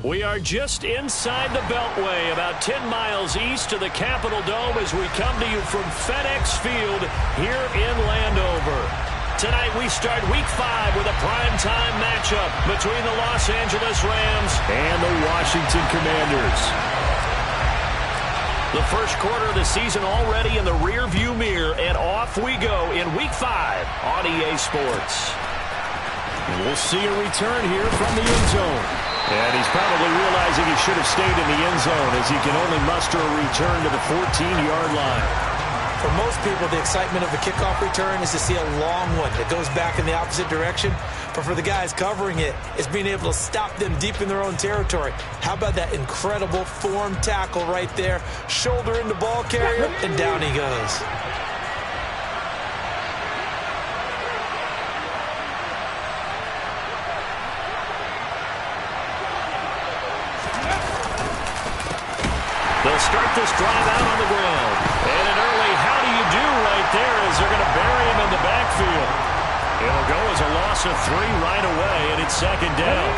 We are just inside the Beltway, about 10 miles east of the Capitol Dome as we come to you from FedEx Field here in Landover. Tonight we start Week 5 with a primetime matchup between the Los Angeles Rams and the Washington Commanders. The first quarter of the season already in the rearview mirror, and off we go in Week 5 on EA Sports. And we'll see a return here from the end zone. And he's probably realizing he should have stayed in the end zone as he can only muster a return to the 14-yard line. For most people, the excitement of a kickoff return is to see a long one that goes back in the opposite direction. But for the guys covering it, it's being able to stop them deep in their own territory. How about that incredible form tackle right there? Shoulder into ball carrier, and down he goes. They'll start this drive out on the ground. And an early how do you do right there as they're going to bury him in the backfield. It'll go as a loss of 3 right away, and it's second down.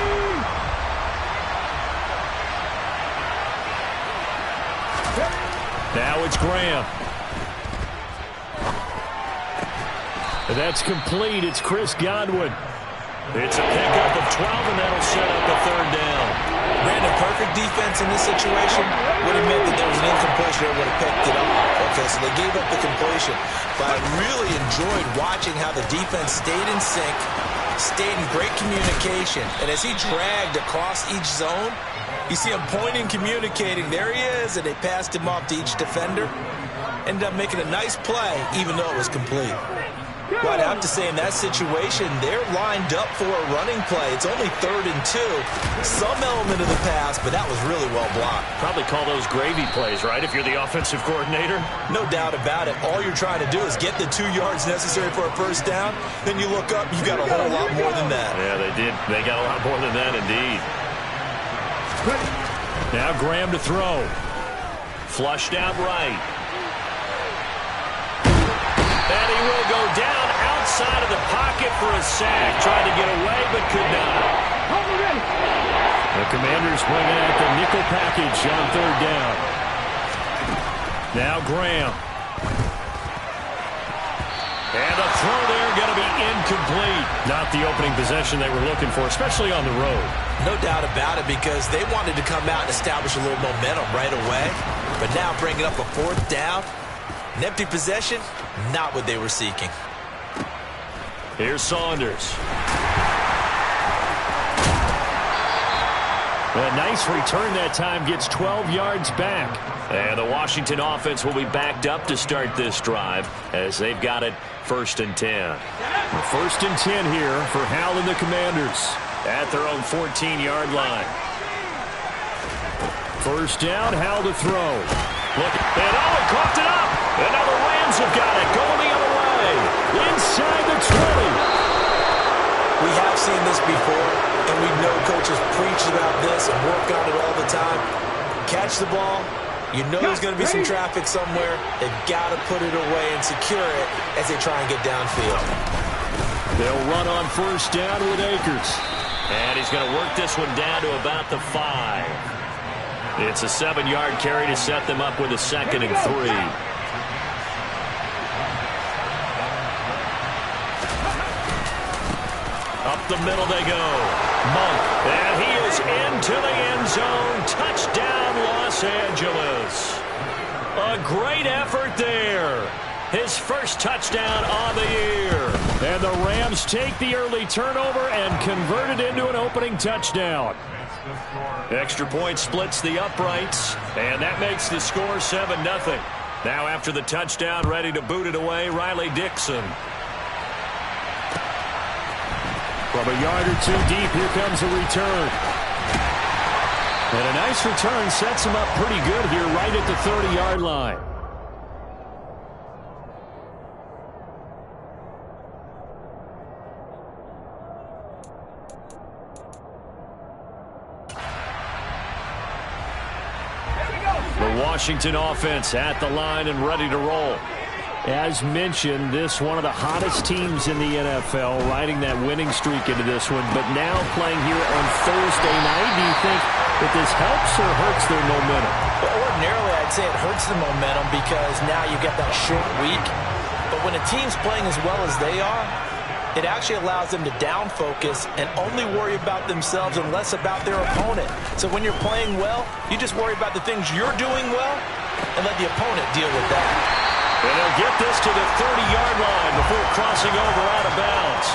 Now it's Graham. That's complete. It's Chris Godwin. It's a pickup of 12, and that'll set up a third down. Brandon, perfect defense in this situation would have meant that there was an incompletion. They would have picked it off. Okay, so they gave up the completion. But I really enjoyed watching how the defense stayed in sync, stayed in great communication. And as he dragged across each zone, you see him pointing, communicating. There he is, and they passed him off to each defender. Ended up making a nice play, even though it was complete. Well, I'd have to say in that situation, they're lined up for a running play. It's only 3rd and 2. Some element of the pass, but that was really well blocked. Probably call those gravy plays, right, if you're the offensive coordinator? No doubt about it. All you're trying to do is get the 2 yards necessary for a first down. Then you look up, you got a whole lot more than that. Yeah, they did. They got a lot more than that, indeed. Now Graham to throw. Flushed out right. And he will go down outside of the pocket for a sack. Tried to get away, but could not. The Commanders bring out the nickel package on 3rd down. Now Graham. And the throw there going to be incomplete. Not the opening possession they were looking for, especially on the road. No doubt about it, because they wanted to come out and establish a little momentum right away. But now bringing up a 4th down. An empty possession, not what they were seeking. Here's Saunders. A nice return that time, gets 12 yards back. And the Washington offense will be backed up to start this drive as they've got it 1st and 10. 1st and 10 here for Hal and the Commanders at their own 14-yard line. First down, Hal to throw. Look, and he coughed it up. And now the Rams have got it, going the other way, inside the 20. We have seen this before, and we know coaches preach about this and work on it all the time. Catch the ball. You know there's going to be some traffic somewhere. They've got to put it away and secure it as they try and get downfield. They'll run on first down with Akers. And he's going to work this one down to about the 5. It's a 7-yard carry to set them up with a 2nd and 3. Up the middle they go. Monk. And he is into the end zone. Touchdown, Los Angeles. A great effort there. His first touchdown on the year. And the Rams take the early turnover and convert it into an opening touchdown. Extra point splits the uprights, and that makes the score 7-0. Now after the touchdown, ready to boot it away, Riley Dixon. From a yard or 2 deep, here comes a return. And a nice return sets him up pretty good here right at the 30-yard line. The Washington offense at the line and ready to roll. As mentioned, this one of the hottest teams in the NFL, riding that winning streak into this one, but now playing here on Thursday night. Do you think if this helps or hurts their momentum. Well, ordinarily, I'd say it hurts the momentum because now you get that short week. But when a team's playing as well as they are, it actually allows them to down focus and only worry about themselves and less about their opponent. So when you're playing well, you just worry about the things you're doing well and let the opponent deal with that. And they'll get this to the 30-yard line before crossing over out of bounds.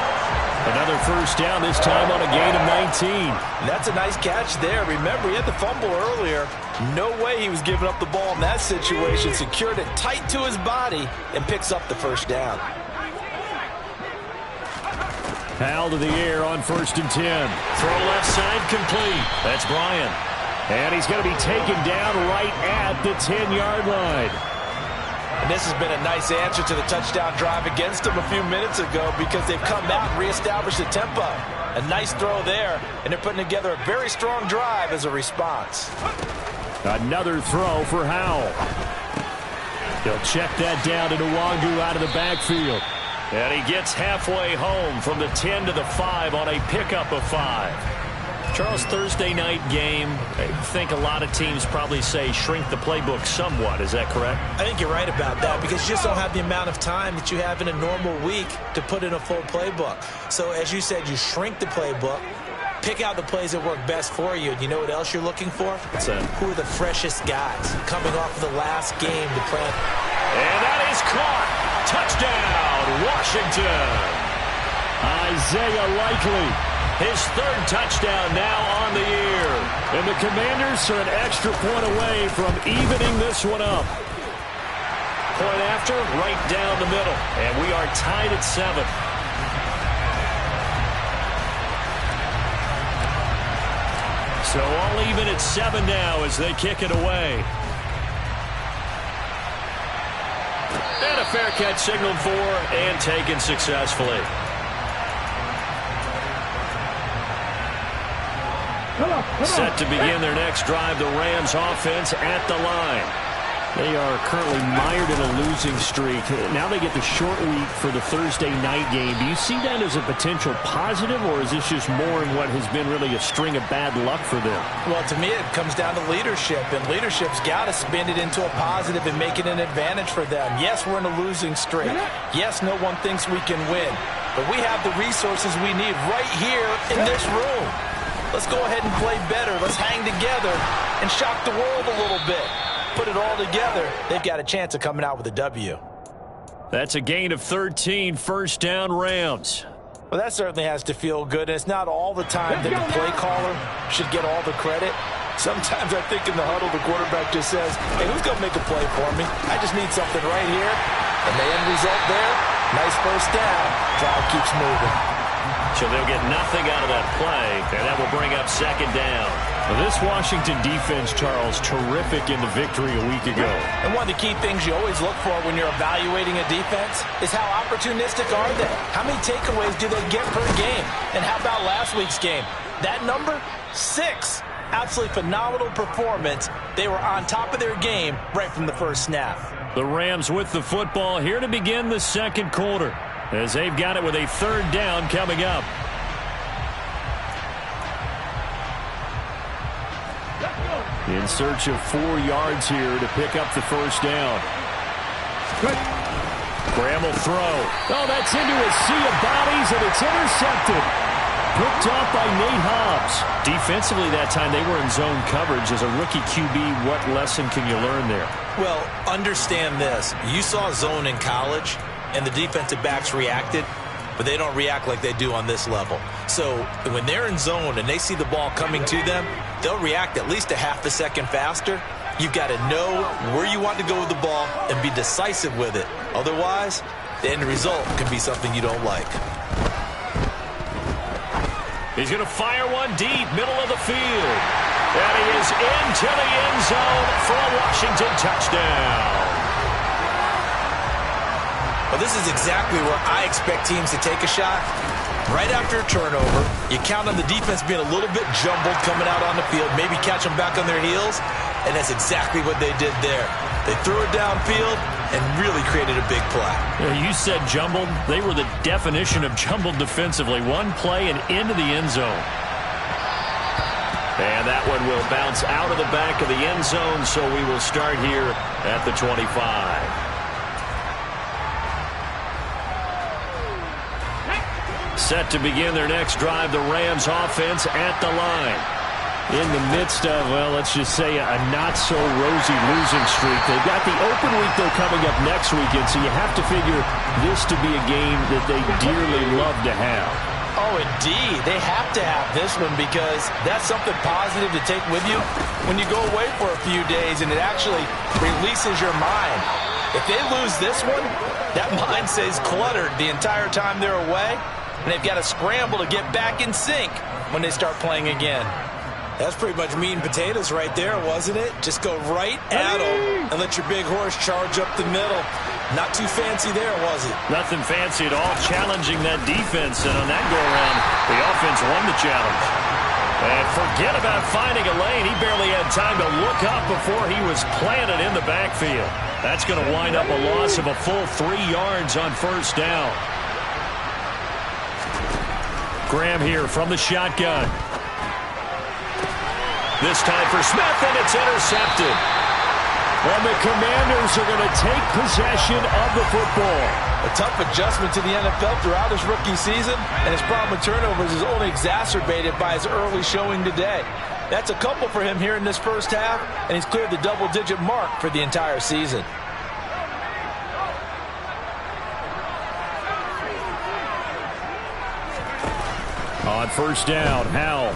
Another first down, this time on a gain of 19. That's a nice catch there. Remember, he had the fumble earlier. No way he was giving up the ball in that situation. Secured it tight to his body and picks up the first down. Powell to the air on 1st and 10. Throw left side complete. That's Bryant. And he's going to be taken down right at the 10-yard line. And this has been a nice answer to the touchdown drive against them a few minutes ago because they've come out and reestablished the tempo. A nice throw there, and they're putting together a very strong drive as a response. Another throw for Howell. They'll check that down to Nwangu out of the backfield. And he gets halfway home from the 10 to the 5 on a pickup of 5. Charles, Thursday night game, I think a lot of teams probably say shrink the playbook somewhat. Is that correct? I think you're right about that because you just don't have the amount of time that you have in a normal week to put in a full playbook. So as you said, you shrink the playbook, pick out the plays that work best for you. And you know what else you're looking for? What's that? Who are the freshest guys coming off of the last game to play? And that is caught. Touchdown, Washington. Isaiah Likely. His 3rd touchdown now on the year. And the Commanders are an extra point away from evening this one up. Point after, right down the middle. And we are tied at 7. So all even at 7 now as they kick it away. And a fair catch signaled for and taken successfully. Set to begin their next drive, the Rams offense at the line. They are currently mired in a losing streak. Now they get the short week for the Thursday night game. Do you see that as a potential positive, or is this just more in what has been really a string of bad luck for them? Well, to me, it comes down to leadership, and leadership's got to spin it into a positive and make it an advantage for them. Yes, we're in a losing streak. Yes, no one thinks we can win, but we have the resources we need right here in this room. Let's go ahead and play better. Let's hang together and shock the world a little bit. Put it all together, they've got a chance of coming out with a W. That's a gain of 13, first down Rams. Well, that certainly has to feel good, and it's not all the time that the play caller should get all the credit. Sometimes I think in the huddle, the quarterback just says, hey, who's going to make a play for me? I just need something right here. And the end result there, nice first down. Drive keeps moving. So they'll get nothing out of that play, and that will bring up 2nd down. Well, this Washington defense, Charles, terrific in the victory a week ago. And one of the key things you always look for when you're evaluating a defense is how opportunistic are they? How many takeaways do they get per game? And how about last week's game? That number? 6. Absolutely phenomenal performance. They were on top of their game right from the first snap. The Rams with the football here to begin the 2nd quarter, as they've got it with a 3rd down coming up. In search of 4 yards here to pick up the first down. Graham will throw. Oh, that's into a sea of bodies, and it's intercepted. Picked off by Nate Hobbs. Defensively that time, they were in zone coverage. As a rookie QB, what lesson can you learn there? Well, understand this. You saw zone in college, and the defensive backs reacted, but they don't react like they do on this level. So when they're in zone and they see the ball coming to them, they'll react at least a half a second faster. You've got to know where you want to go with the ball and be decisive with it. Otherwise, the end result could be something you don't like. He's going to fire one deep, middle of the field. And he is into the end zone for a Washington touchdown. Well, this is exactly where I expect teams to take a shot. Right after a turnover, you count on the defense being a little bit jumbled coming out on the field, maybe catch them back on their heels, and that's exactly what they did there. They threw it downfield and really created a big play. Yeah, you said jumbled. They were the definition of jumbled defensively. One play and into the end zone. And that one will bounce out of the back of the end zone, so we will start here at the 25. Set to begin their next drive, the Rams offense at the line. In the midst of, well, let's just say a not-so-rosy losing streak. They've got the open week, though, coming up next weekend, so you have to figure this to be a game that they dearly love to have. Oh, indeed. They have to have this one because that's something positive to take with you when you go away for a few days, and it actually releases your mind. If they lose this one, that mind stays cluttered the entire time they're away, and they've got to scramble to get back in sync when they start playing again. That's pretty much meat and potatoes right there, wasn't it? Just go right at them and let your big horse charge up the middle. Not too fancy there, was it? Nothing fancy at all, challenging that defense, and on that go-around, the offense won the challenge. And forget about finding a lane. He barely had time to look up before he was planted in the backfield. That's going to wind up a loss of a full 3 yards on first down. Graham here from the shotgun. This time for Smith, and it's intercepted. And the Commanders are going to take possession of the football. A tough adjustment to the NFL throughout his rookie season, and his problem with turnovers is only exacerbated by his early showing today. That's a couple for him here in this first half, and he's cleared the double-digit mark for the entire season. On first down, Howell.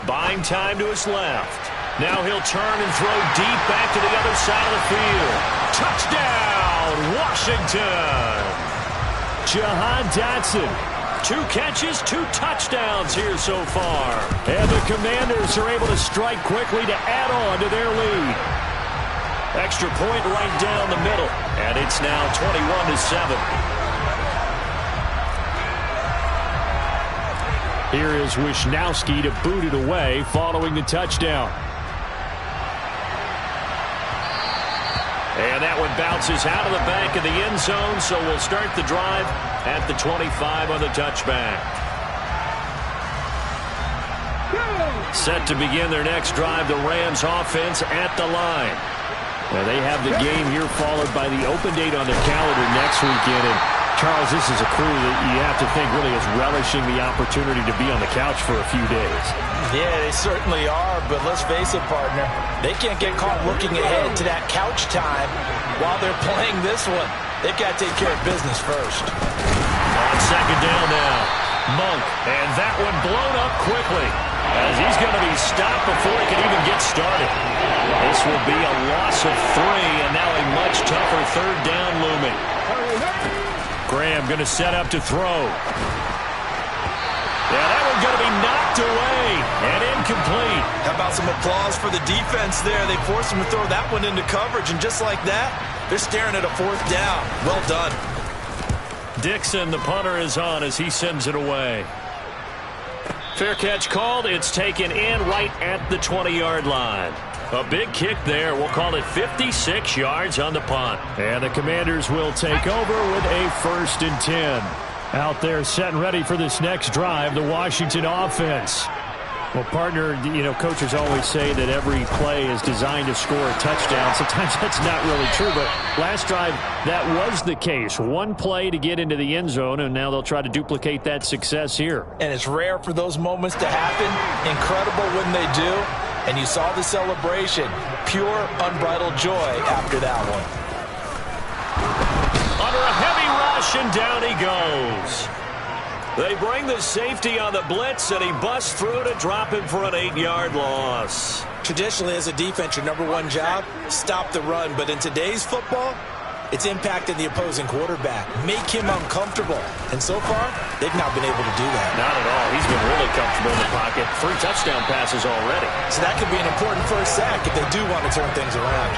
Buying time to his left. Now he'll turn and throw deep back to the other side of the field. Touchdown, Washington! Jahan Dotson. 2 catches, 2 touchdowns here so far. And the Commanders are able to strike quickly to add on to their lead. Extra point right down the middle. And it's now 21-7. Here is Wisnowski to boot it away following the touchdown. And that one bounces out of the back of the end zone, so we'll start the drive at the 25 on the touchback. Set to begin their next drive, the Rams offense at the line. Well, they have the game here followed by the open date on the calendar next weekend. And Charles, this is a crew that you have to think really is relishing the opportunity to be on the couch for a few days. Yeah, they certainly are, but let's face it, partner. They can't get caught looking ahead to that couch time while they're playing this one. They've got to take care of business first. On second down now, Monk, and that one blown up quickly as he's going to be stopped before he can even get started. This will be a loss of 3, and now a much tougher third down looming. Graham going to set up to throw. Yeah, that one's going to be knocked away and incomplete. How about some applause for the defense there? They forced him to throw that one into coverage, and just like that, they're staring at a 4th down. Well done. Dixon, the punter, is on as he sends it away. Fair catch called. It's taken in right at the 20-yard line. A big kick there. We'll call it 56 yards on the punt. And the Commanders will take over with a 1st and 10. Out there set and ready for this next drive, the Washington offense. Well, partner, you know, coaches always say that every play is designed to score a touchdown. Sometimes that's not really true, but last drive, that was the case. 1 play to get into the end zone, and now they'll try to duplicate that success here. And it's rare for those moments to happen. Incredible when they do. And you saw the celebration. Pure, unbridled joy after that one. Under a heavy rush, and down he goes. They bring the safety on the blitz, and he busts through to drop him for an 8-yard loss. Traditionally, as a defense, your #1 job, stop the run. But in today's football, it's impacting the opposing quarterback. Make him uncomfortable. And so far, they've not been able to do that. Not at all. He's been really comfortable in the pocket. 3 touchdown passes already. So that could be an important first sack if they do want to turn things around.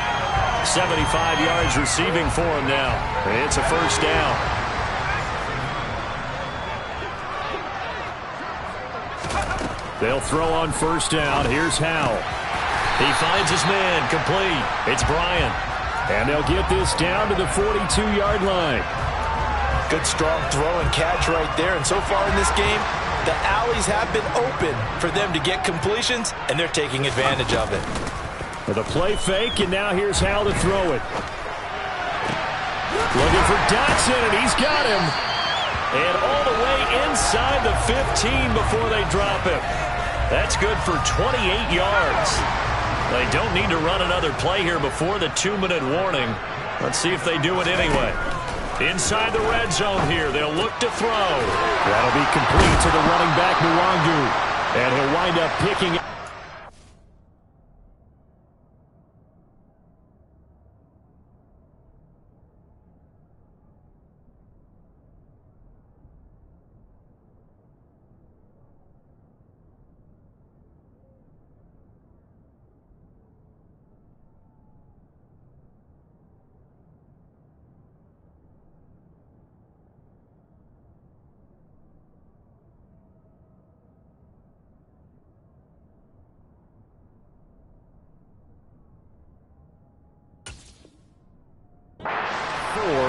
75 yards receiving for him now. It's a 1st down. They'll throw on 1st down. Here's Howell. He finds his man, complete. It's Bryant. And they'll get this down to the 42-yard line. Good strong throw and catch right there. And so far in this game, The alleys have been open for them to get completions, and they're taking advantage of it. With a play fake, and now here's how to throw it. Looking for Dotson, and he's got him. And all the way inside the 15 before they drop him. That's good for 28 yards. They don't need to run another play here before the 2-minute warning. Let's see if they do it anyway. Inside the red zone here, they'll look to throw. That'll be complete to the running back, Nwangu. And he'll wind up picking.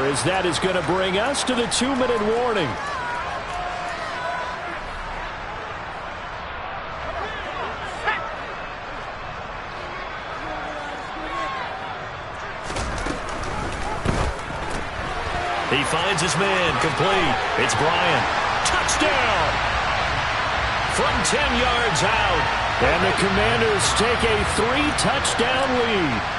As that is going to bring us to the 2-minute warning. He finds his man, complete. It's Bryant. Touchdown! From 10 yards out. And the Commanders take a 3-touchdown lead.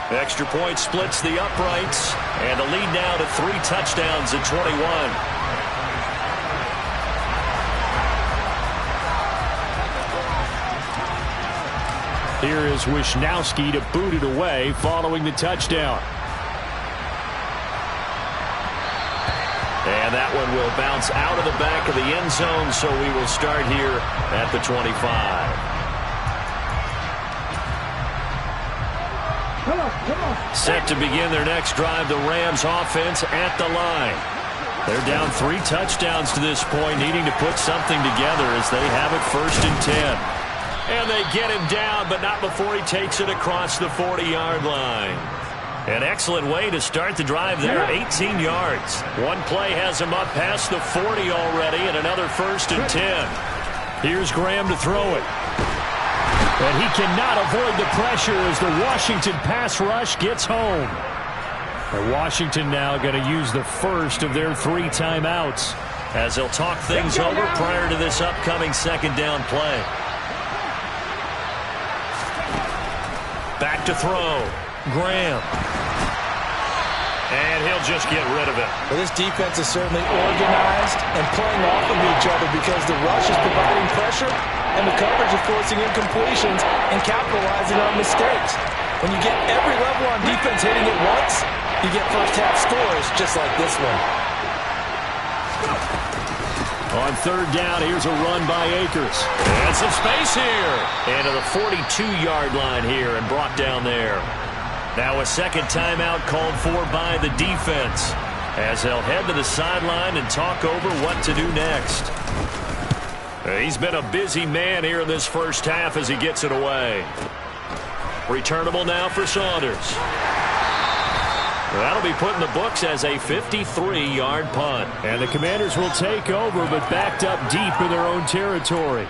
Extra point splits the uprights, and the lead now to 3 touchdowns at 21. Here is Wisnowski to boot it away following the touchdown. And that one will bounce out of the back of the end zone, so we will start here at the 25. Set to begin their next drive, the Rams offense at the line. They're down 3 touchdowns to this point, needing to put something together as they have it 1st and 10. And they get him down, but not before he takes it across the 40-yard line. An excellent way to start the drive there, 18 yards. One play has him up past the 40 already, and another 1st and 10. Here's Graham to throw it. And he cannot avoid the pressure as the Washington pass rush gets home. And Washington now going to use the first of their 3 timeouts as they'll talk things over prior to this upcoming 2nd down play. Back to throw. Graham. And he'll just get rid of it. Well, this defense is certainly organized and playing off of each other because the rush is providing pressure and the coverage is forcing incompletions and capitalizing on mistakes. When you get every level on defense hitting it once, you get first-half scores just like this one. On 3rd down, here's a run by Akers. And some space here. And to the 42-yard line here and brought down there. Now a 2nd timeout called for by the defense as they'll head to the sideline and talk over what to do next. He's been a busy man here in this 1st half as he gets it away. Returnable now for Saunders. That'll be put in the books as a 53-yard punt. And the Commanders will take over, but backed up deep in their own territory.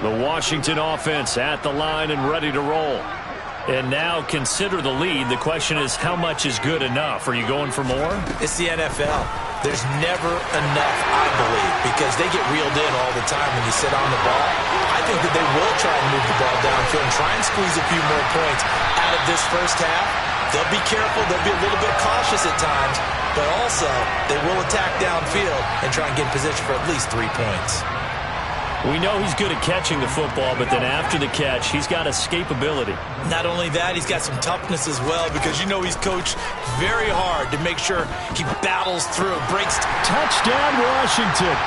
The Washington offense at the line and ready to roll. And now consider the lead. The question is, how much is good enough? Are you going for more? It's the NFL. There's never enough, I believe, because they get reeled in all the time when you sit on the ball. I think that they will try and move the ball downfield and try and squeeze a few more points out of this 1st half. They'll be careful. They'll be a little bit cautious at times, but also they will attack downfield and try and get in position for at least 3 points. We know he's good at catching the football, but then after the catch, he's got escapability. Not only that, he's got some toughness as well because you know he's coached very hard to make sure he battles through, breaks. Touchdown, Washington.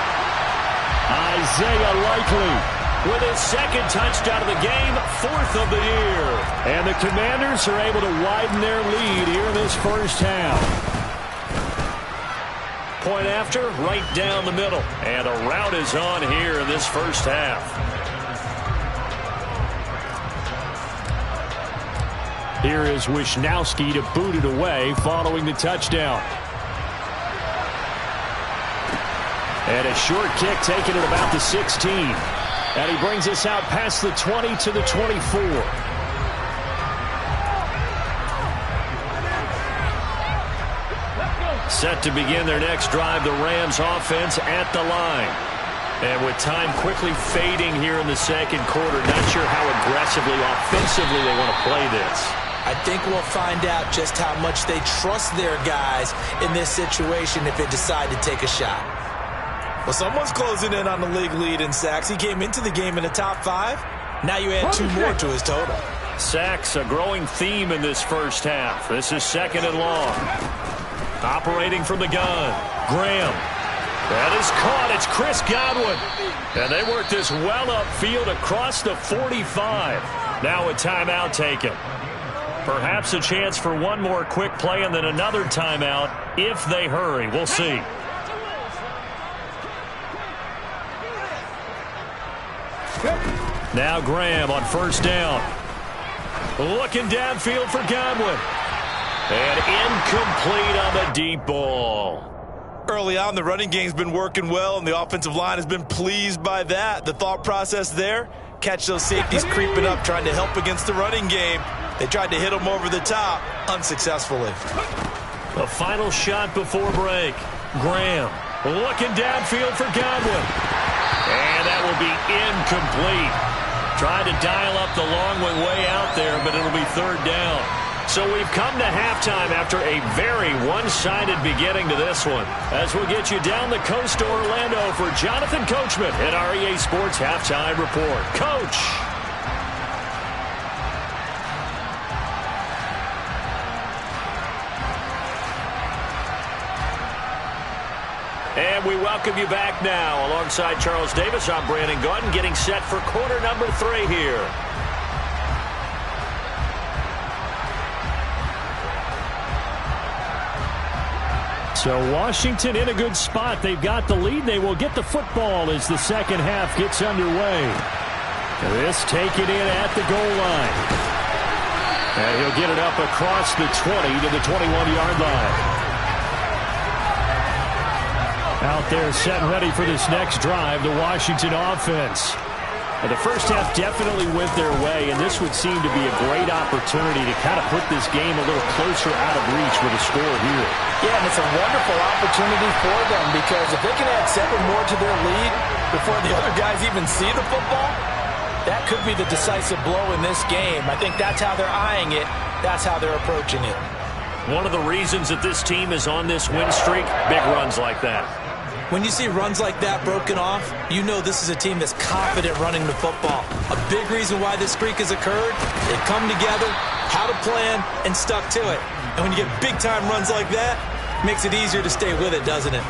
Isaiah Likely with his 2nd touchdown of the game, 4th of the year. And the Commanders are able to widen their lead here in this 1st half. Point after, right down the middle. And a rout is on here in this 1st half. Here is Wisnowski to boot it away following the touchdown. And a short kick taken at about the 16. And he brings us out past the 20 to the 24. Set to begin their next drive, the Rams offense at the line. And with time quickly fading here in the second quarter, not sure how aggressively, offensively they want to play this. I think we'll find out just how much they trust their guys in this situation if they decide to take a shot. Well, someone's closing in on the league lead in sacks. He came into the game in the top 5. Now you add 2 more to his total. Sacks, a growing theme in this first half. This is 2nd and long. Operating from the gun, Graham. That is caught. It's Chris Godwin. And they work this well upfield across the 45. Now a timeout taken. Perhaps a chance for one more quick play and then another timeout if they hurry. We'll see. Now Graham on first down. Looking downfield for Godwin. And incomplete on the deep ball. Early on, the running game's been working well, and the offensive line has been pleased by that. The thought process there, catch those safeties creeping up, trying to help against the running game. They tried to hit them over the top, unsuccessfully. The final shot before break. Graham looking downfield for Godwin. And that will be incomplete. Trying to dial up the long one way out there, but it'll be 3rd down. So we've come to halftime after a very one-sided beginning to this one. As we'll get you down the coast to Orlando for Jonathan Coachman at our EA Sports Halftime Report. Coach! And we welcome you back now. Alongside Charles Davis, I'm Brandon Gaudin, getting set for quarter number 3 here. So Washington in a good spot. They've got the lead. They will get the football as the second half gets underway. This taken in at the goal line. And he'll get it up across the 20 to the 21-yard line. Out there set and ready for this next drive, the Washington offense. And the first half definitely went their way, and this would seem to be a great opportunity to kind of put this game a little closer out of reach with a score here. Yeah, and it's a wonderful opportunity for them because if they can add 7 more to their lead before the other guys even see the football, that could be the decisive blow in this game. I think that's how they're eyeing it. That's how they're approaching it. One of the reasons that this team is on this win streak, big runs like that. When you see runs like that broken off, you know this is a team that's confident running the football. A big reason why this streak has occurred, they come together, had a plan, and stuck to it. And when you get big-time runs like that, it makes it easier to stay with it, doesn't it?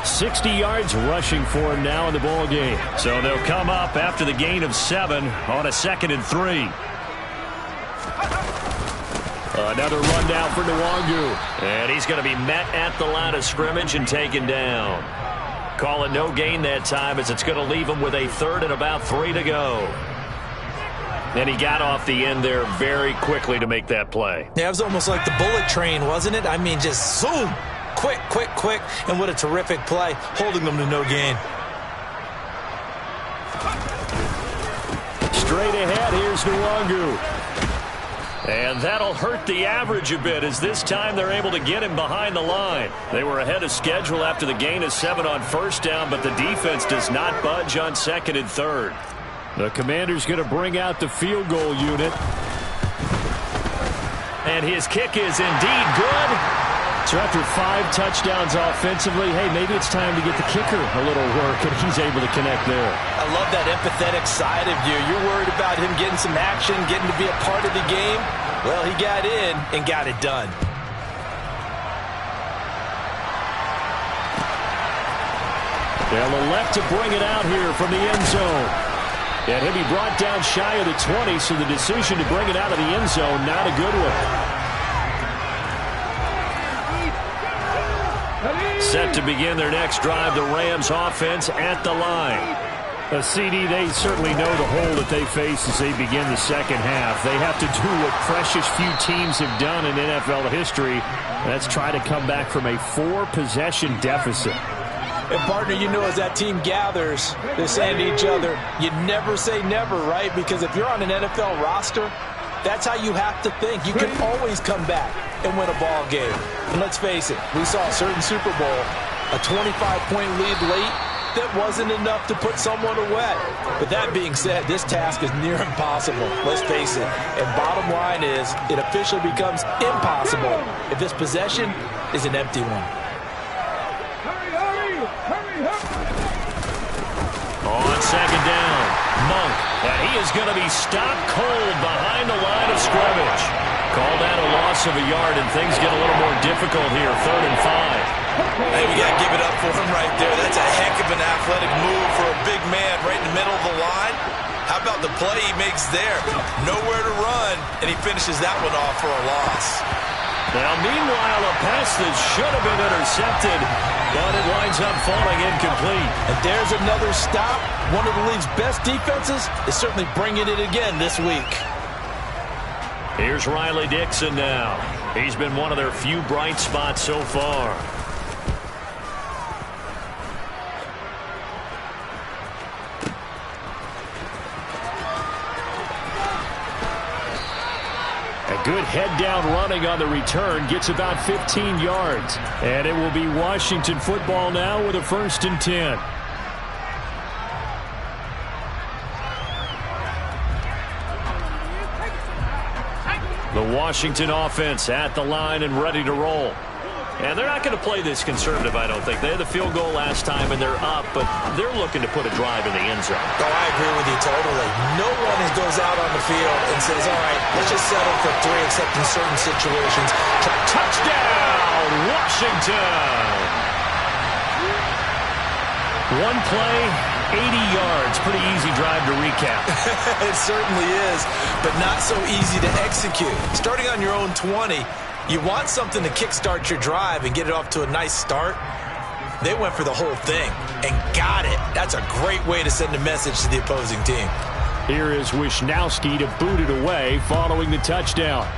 60 yards rushing for him now in the ball game. So they'll come up after the gain of 7 on a 2nd and 3. Another run down for Nwangu. And he's going to be met at the line of scrimmage and taken down. Call it no gain that time as it's going to leave him with a 3rd and about 3 to go. And he got off the end there very quickly to make that play. Yeah, it was almost like the bullet train, wasn't it? I mean, just zoom. Quick, quick, quick. And what a terrific play, holding them to no gain. Straight ahead, here's Nwangu. And that'll hurt the average a bit as this time they're able to get him behind the line. They were ahead of schedule after the gain of 7 on first down, but the defense does not budge on 2nd and 3rd. The Commander's going to bring out the field goal unit. And his kick is indeed good. So after 5 touchdowns offensively, hey, maybe it's time to get the kicker a little work, and he's able to connect there. I love that empathetic side of you. You're worried about him getting some action, getting to be a part of the game. Well, he got in and got it done. They'll elect to bring it out here from the end zone. And he'll be brought down shy of the 20, so the decision to bring it out of the end zone, not a good one. Set to begin their next drive, the Rams offense at the line. CD, they certainly know the hole that they face as they begin the second half. They have to do what precious few teams have done in NFL history. That's try to come back from a 4-possession deficit. And, partner, you know, as that team gathers, they're saying to each other, you never say never, right? Because if you're on an NFL roster, that's how you have to think. You can always come back and win a ball game. And let's face it, we saw a certain Super Bowl, a 25-point lead late, that wasn't enough to put someone away. But that being said, this task is near impossible. Let's face it. And bottom line is, it officially becomes impossible if this possession is an empty one. On second down, Monk, and he is going to be stopped cold behind the line of scrimmage. Called out a loss of a yard, and things get a little more difficult here, 3rd and 5. Hey, we got to give it up for him right there. That's a heck of an athletic move for a big man right in the middle of the line. How about the play he makes there? Nowhere to run, and he finishes that one off for a loss. Now, meanwhile, a pass that should have been intercepted, but it winds up falling incomplete. And there's another stop. One of the league's best defenses is certainly bringing it again this week. Here's Riley Dixon now. He's been one of their few bright spots so far. A good head-down running on the return gets about 15 yards. And it will be Washington football now with a 1st and 10. The Washington offense at the line and ready to roll. And they're not going to play this conservative, I don't think. They had the field goal last time, and they're up, but they're looking to put a drive in the end zone. Oh, I agree with you totally. No one goes out on the field and says, all right, let's just settle for 3, except in certain situations. Touchdown, Washington! One play, 80 yards. Pretty easy drive to recap. It certainly is, but not so easy to execute. Starting on your own 20, you want something to kickstart your drive and get it off to a nice start. They went for the whole thing and got it. That's a great way to send a message to the opposing team. Here is Wisnowski to boot it away following the touchdown.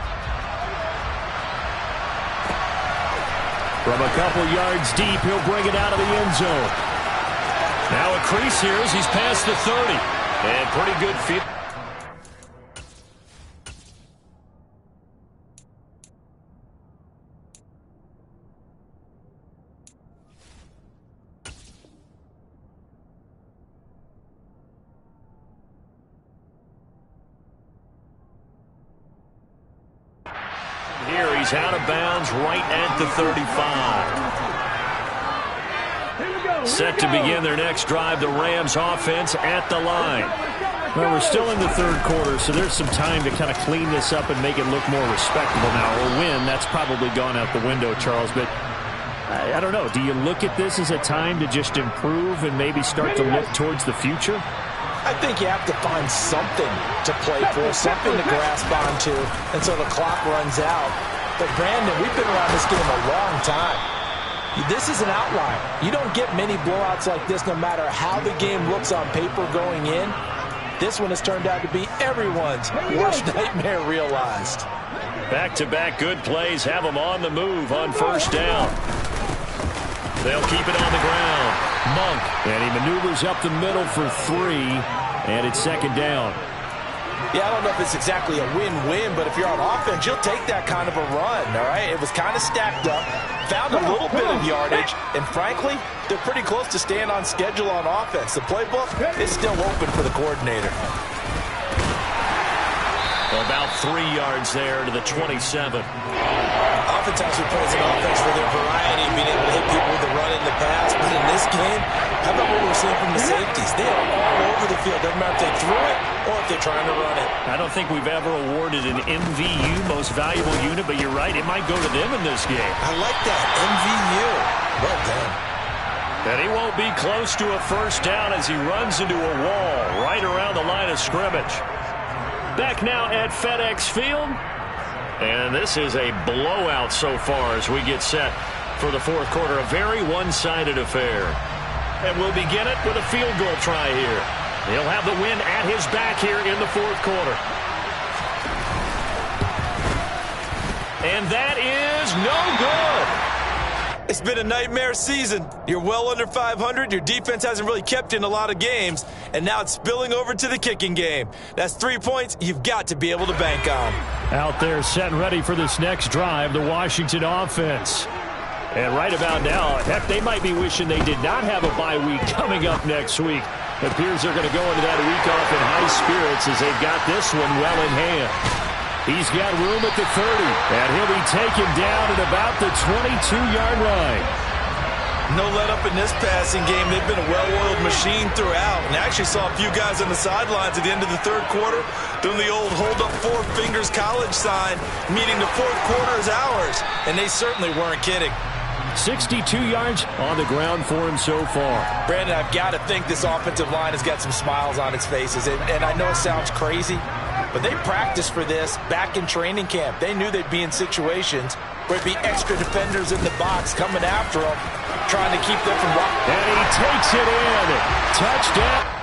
From a couple yards deep, he'll bring it out of the end zone. Now a crease here as he's past the 30. And pretty good field. Here he's out of bounds right at the 35. Set to begin their next drive, the Rams offense at the line. Well, we're still in the 3rd quarter, so there's some time to kind of clean this up and make it look more respectable now. Or win, that's probably gone out the window, Charles. But I don't know. Do you look at this as a time to just improve and maybe start to look towards the future? I think you have to find something to play for, something to grasp onto until the clock runs out. But, Brandon, we've been around this game a long time. This is an outlier. You don't get many blowouts like this no matter how the game looks on paper going in. This one has turned out to be everyone's worst nightmare realized. Back-to-back good plays have them on the move on 1st down. They'll keep it on the ground. Monk. And he maneuvers up the middle for 3, and it's 2nd down. Yeah, I don't know if it's exactly a win-win, but if you're on offense, you'll take that kind of a run, all right? It was kind of stacked up, found a little bit of yardage, and frankly, they're pretty close to staying on schedule on offense. The playbook is still open for the coordinator. About 3 yards there to the 27. Oftentimes we praise an offense for their variety, being able to hit people with the run and the pass, but in this game, how about what we're seeing from the safeties? They are all over the field. Doesn't matter if they threw it or if they're trying to run it. I don't think we've ever awarded an MVU, most valuable unit, but you're right, it might go to them in this game. I like that, MVU. Well done. And he won't be close to a 1st down as he runs into a wall right around the line of scrimmage. Back now at FedEx Field. And this is a blowout so far as we get set for the 4th quarter. A very one-sided affair. And we'll begin it with a field goal try here. He'll have the win at his back here in the fourth quarter. And that is no good. It's been a nightmare season. You're well under 500. Your defense hasn't really kept in a lot of games, and now it's spilling over to the kicking game. That's 3 points you've got to be able to bank on. Out there set and ready for this next drive, the Washington offense. And right about now, heck, they might be wishing they did not have a bye week coming up next week. It appears they're going to go into that week off in high spirits as they've got this one well in hand. He's got room at the 30, and he'll be taken down at about the 22-yard line. No let-up in this passing game. They've been a well-oiled machine throughout. And I actually saw a few guys on the sidelines at the end of the third quarter doing the old hold-up four fingers college sign, meaning the fourth quarter is ours. And they certainly weren't kidding. 62 yards on the ground for him so far. Brandon, I've got to think this offensive line has got some smiles on its faces. And I know it sounds crazy, but they practiced for this back in training camp. They knew they'd be in situations where it'd be extra defenders in the box coming after them, trying to keep them from walking. And he takes it in. Touchdown.